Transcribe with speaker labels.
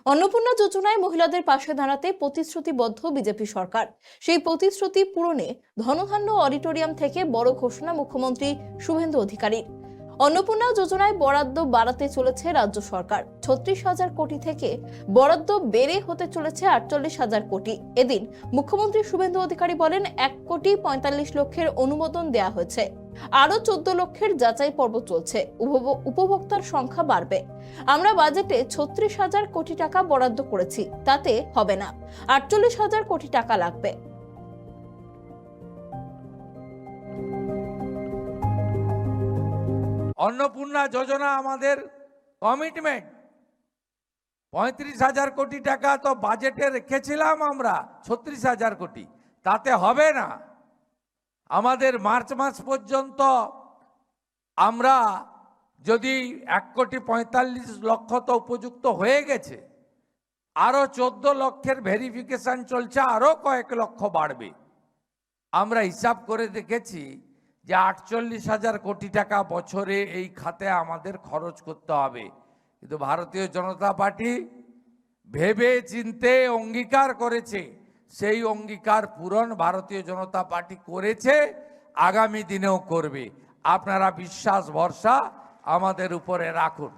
Speaker 1: অন্নপূর্ণা যোজনায় মহিলাদের পাশে দাঁড়াতে প্রতিশ্রুতিবদ্ধ বিজেপি সরকার। সেই প্রতিশ্রুতি পূরণে ধনধান্য অডিটোরিয়াম থেকে বড় ঘোষণা মুখ্যমন্ত্রী শুভেন্দু অধিকারীর। অন্নপূর্ণা যোজনায় বরাদ্দ বাড়াতে চলেছে রাজ্য সরকার। 36,000 কোটি থেকে বরাদ্দ বেড়ে হতে চলেছে 48,000 কোটি। এদিন মুখ্যমন্ত্রী শুভেন্দু অধিকারী বলেন, 1,45,00,000 অনুমোদন দেয়া হয়েছে, আরো 14 লক্ষের যাচাই পর্ব চলছে, উপভোক্তার সংখ্যা বাড়বে। আমরা বাজেটে 36,000 কোটি টাকা বরাদ্দ করেছি, তাতে হবে না, 48,000 কোটি টাকা লাগবে।
Speaker 2: অন্নপূর্ণা যোজনা আমাদের কমিটমেন্ট। 35,000 কোটি টাকা তো বাজেটে রেখেছিলাম আমরা, 36,000 কোটি, তাতে হবে না। আমাদের মার্চ মাস পর্যন্ত আমরা যদি 1,45,00,000 তো উপযুক্ত হয়ে গেছে, আরো 14 লক্ষের ভেরিফিকেশন চলছে, আরো কয়েক লক্ষ বাড়বে। আমরা হিসাব করে দেখেছি যে 48,000 কোটি টাকা বছরে এই খাতে আমাদের খরচ করতে হবে। কিন্তু ভারতীয় জনতা পার্টি ভেবে চিনতে অঙ্গীকার করেছে, সেই অঙ্গীকার পূরণ ভারতীয় জনতা পার্টি করেছে, আগামী দিনেও করবে। আপনারা বিশ্বাস ভরসা আমাদের উপরে রাখুন।